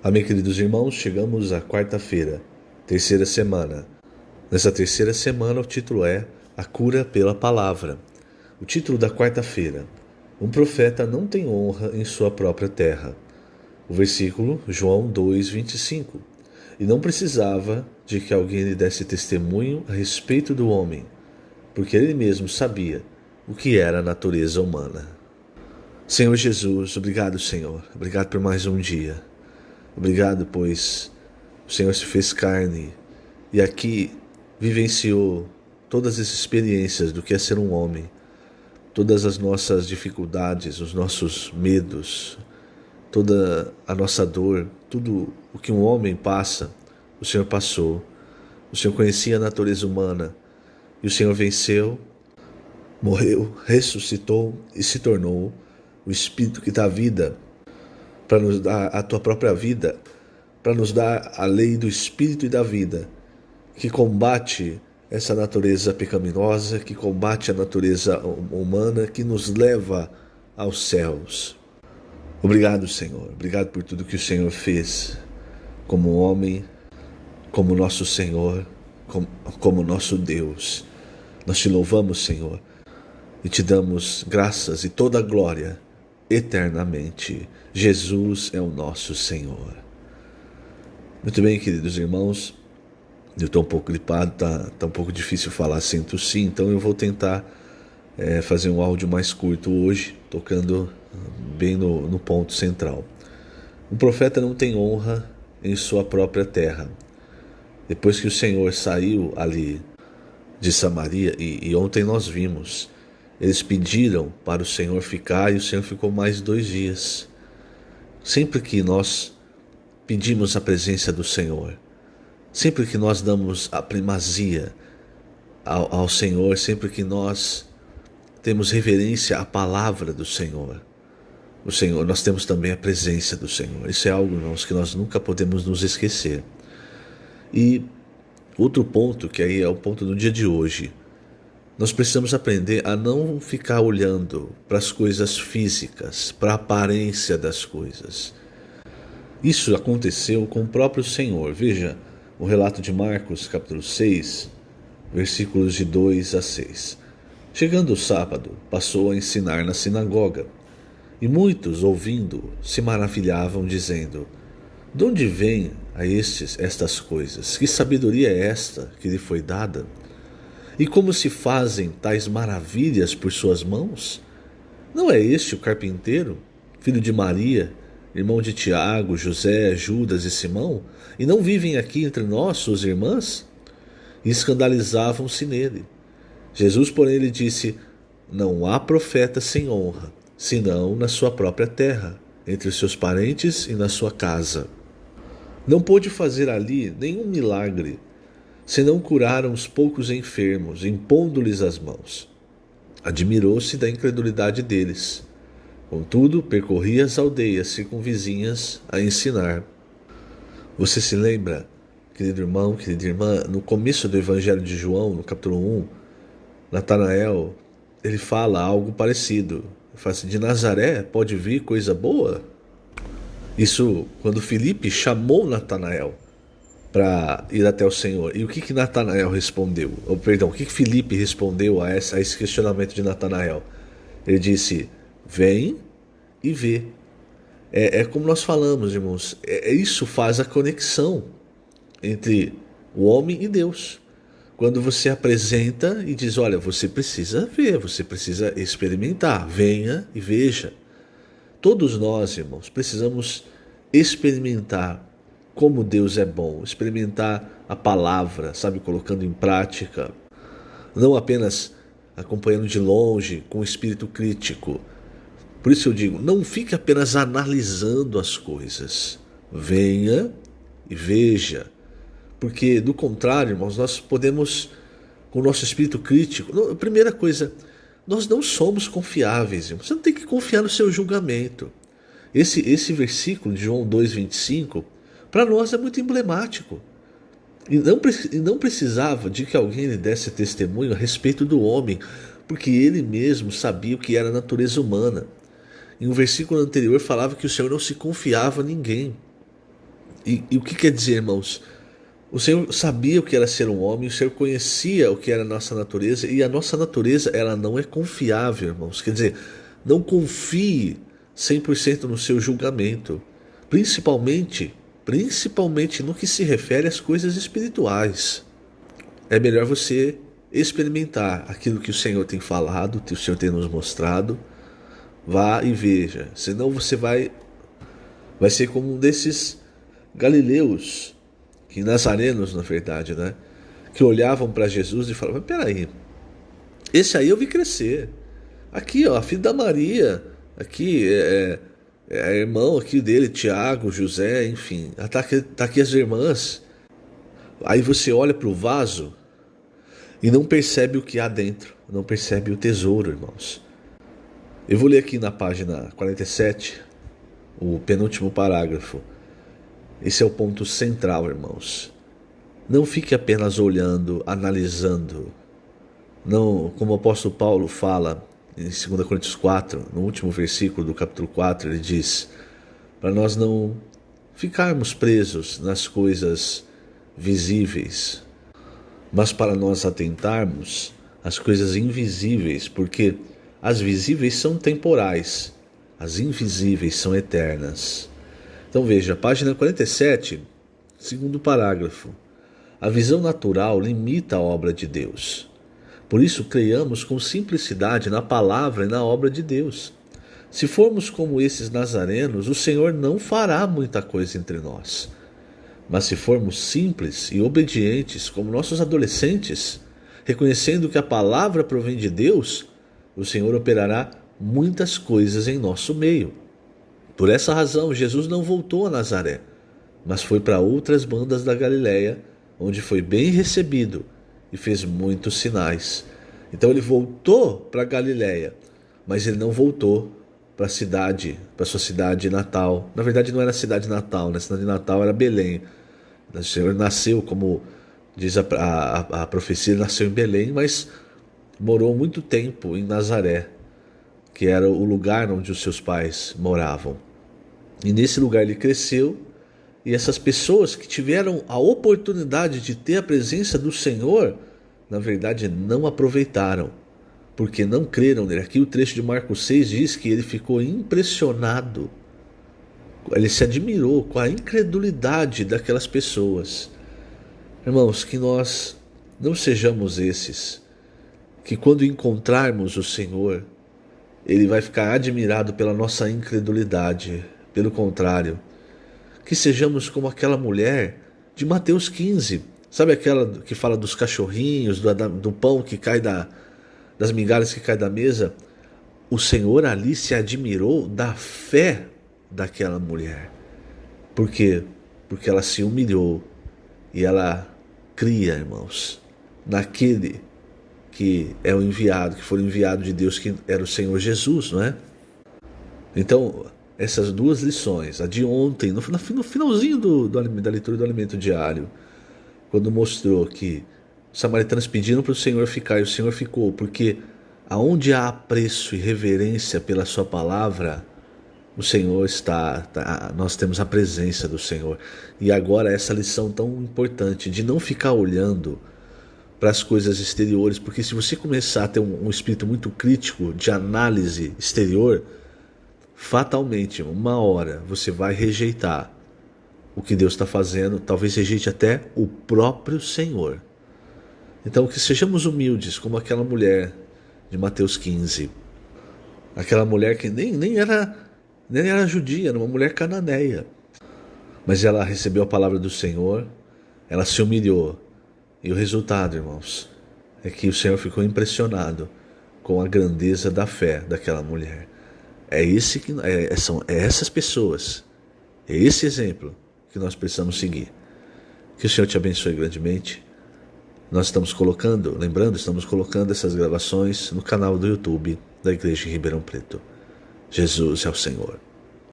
Amém, queridos irmãos, chegamos à quarta-feira, terceira semana. Nessa terceira semana o título é A Cura pela Palavra. O título da quarta-feira: Um profeta não tem honra em sua própria terra. O versículo, João 2:25. E não precisava de que alguém lhe desse testemunho a respeito do homem, porque ele mesmo sabia o que era a natureza humana. Senhor Jesus, obrigado, Senhor. Obrigado por mais um dia. Obrigado, pois o Senhor se fez carne e aqui vivenciou todas as experiências do que é ser um homem, todas as nossas dificuldades, os nossos medos, toda a nossa dor, tudo o que um homem passa, o Senhor passou. O Senhor conhecia a natureza humana e o Senhor venceu, morreu, ressuscitou e se tornou o Espírito que dá vida para nos dar a tua própria vida, para nos dar a lei do Espírito e da vida, que combate essa natureza pecaminosa, que combate a natureza humana, que nos leva aos céus. Obrigado, Senhor. Obrigado por tudo que o Senhor fez como homem, como nosso Senhor, como nosso Deus. Nós te louvamos, Senhor, e te damos graças e toda a glória eternamente. Jesus é o nosso Senhor. Muito bem, queridos irmãos, eu estou um pouco gripado, tá um pouco difícil falar sem tossir, então eu vou tentar fazer um áudio mais curto hoje, tocando bem no ponto central. Um profeta não tem honra em sua própria terra. Depois que o Senhor saiu ali de Samaria, e ontem nós vimos, eles pediram para o Senhor ficar e o Senhor ficou mais 2 dias. Sempre que nós pedimos a presença do Senhor, sempre que nós damos a primazia ao Senhor, sempre que nós temos reverência à palavra do Senhor, nós temos também a presença do Senhor. Isso é algo, irmãos, que nós nunca podemos nos esquecer. E outro ponto, que aí é o ponto do dia de hoje, nós precisamos aprender a não ficar olhando para as coisas físicas, para a aparência das coisas. Isso aconteceu com o próprio Senhor. Veja o relato de Marcos, capítulo 6, versículos de 2 a 6. Chegando o sábado, passou a ensinar na sinagoga, e muitos, ouvindo, se maravilhavam, dizendo: de onde vêm a estas coisas? Que sabedoria é esta que lhe foi dada? E como se fazem tais maravilhas por suas mãos? Não é este o carpinteiro, filho de Maria, irmão de Tiago, José, Judas e Simão? E não vivem aqui entre nós, suas irmãs? E escandalizavam-se nele. Jesus, porém, lhe disse: não há profeta sem honra, senão na sua própria terra, entre os seus parentes e na sua casa. Não pôde fazer ali nenhum milagre, senão curaram os poucos enfermos, impondo-lhes as mãos. Admirou-se da incredulidade deles. Contudo, percorria as aldeias circunvizinhas a ensinar. Você se lembra, querido irmão, querida irmã, no começo do Evangelho de João, no capítulo 1, Natanael, ele fala algo parecido. Ele fala assim: de Nazaré pode vir coisa boa? Isso quando Filipe chamou Natanael para ir até o Senhor. E o que Natanael respondeu? O que Filipe respondeu a esse questionamento de Natanael? Ele disse: vem e vê. É como nós falamos, irmãos, isso faz a conexão entre o homem e Deus. Quando você apresenta e diz: olha, você precisa ver, você precisa experimentar, venha e veja. Todos nós, irmãos, precisamos experimentar como Deus é bom, experimentar a palavra, sabe, colocando em prática, não apenas acompanhando de longe com espírito crítico. Por isso eu digo, não fique apenas analisando as coisas, venha e veja, porque do contrário, irmãos, nós podemos, com o nosso espírito crítico, primeira coisa, nós não somos confiáveis, irmãos. Você não tem que confiar no seu julgamento. Esse versículo de João 2,25, para nós é muito emblemático. E não precisava de que alguém lhe desse testemunho a respeito do homem, porque ele mesmo sabia o que era a natureza humana. Em um versículo anterior falava que o Senhor não se confiava a ninguém. E o que quer dizer, irmãos? O Senhor sabia o que era ser um homem, o Senhor conhecia o que era a nossa natureza, e a nossa natureza, ela não é confiável, irmãos. Quer dizer, não confie 100% no seu julgamento, principalmente no que se refere às coisas espirituais. É melhor você experimentar aquilo que o Senhor tem falado, que o Senhor tem nos mostrado. Vá e veja, senão você vai ser como um desses galileus, que nazarenos, na verdade, né? Que olhavam para Jesus e falavam: peraí, esse aí eu vi crescer. Aqui, ó, filho da Maria, aqui é irmão aqui dele, Tiago, José, enfim, tá aqui as irmãs. Aí você olha para o vaso e não percebe o que há dentro, não percebe o tesouro, irmãos. Eu vou ler aqui na página 47, o penúltimo parágrafo. Esse é o ponto central, irmãos. Não fique apenas olhando, analisando. Não, como o apóstolo Paulo fala em 2 Coríntios 4, no último versículo do capítulo 4, ele diz: para nós não ficarmos presos nas coisas visíveis, mas para nós atentarmos às coisas invisíveis, porque as visíveis são temporais, as invisíveis são eternas. Então veja, página 47, segundo parágrafo. A visão natural limita a obra de Deus. Por isso, creiamos com simplicidade na palavra e na obra de Deus. Se formos como esses nazarenos, o Senhor não fará muita coisa entre nós. Mas se formos simples e obedientes, como nossos adolescentes, reconhecendo que a palavra provém de Deus, o Senhor operará muitas coisas em nosso meio. Por essa razão, Jesus não voltou a Nazaré, mas foi para outras bandas da Galiléia, onde foi bem recebido e fez muitos sinais. Então ele voltou para Galiléia, mas ele não voltou para a cidade, para sua cidade natal. Na verdade não era a cidade natal, né? A cidade natal era Belém. O Senhor nasceu, como diz a profecia, ele nasceu em Belém, mas morou muito tempo em Nazaré, que era o lugar onde os seus pais moravam. E nesse lugar ele cresceu, e essas pessoas que tiveram a oportunidade de ter a presença do Senhor, na verdade não aproveitaram, porque não creram nele. Aqui o trecho de Marcos 6 diz que ele ficou impressionado, ele se admirou com a incredulidade daquelas pessoas. Irmãos, que nós não sejamos esses, que quando encontrarmos o Senhor, ele vai ficar admirado pela nossa incredulidade. Pelo contrário, que sejamos como aquela mulher de Mateus 15. Sabe aquela que fala dos cachorrinhos, do pão que cai das migalhas que cai da mesa? O Senhor ali se admirou da fé daquela mulher. Por quê? Porque ela se humilhou e ela cria, irmãos, naquele que é o enviado, que foi o enviado de Deus, que era o Senhor Jesus, não é? Então, essas duas lições, a de ontem, no finalzinho da leitura do alimento diário, quando mostrou que os samaritanos pediram para o Senhor ficar e o Senhor ficou, porque aonde há apreço e reverência pela sua palavra, o Senhor nós temos a presença do Senhor. E agora essa lição tão importante de não ficar olhando para as coisas exteriores, porque se você começar a ter um espírito muito crítico de análise exterior, fatalmente, uma hora, você vai rejeitar o que Deus está fazendo, talvez rejeite até o próprio Senhor. Então, que sejamos humildes, como aquela mulher de Mateus 15. Aquela mulher que nem era judia, era uma mulher cananeia. Mas ela recebeu a palavra do Senhor, ela se humilhou. E o resultado, irmãos, é que o Senhor ficou impressionado com a grandeza da fé daquela mulher. São essas pessoas, é esse exemplo que nós precisamos seguir. Que o Senhor te abençoe grandemente. Nós estamos colocando essas gravações no canal do YouTube da Igreja em Ribeirão Preto. Jesus é o Senhor.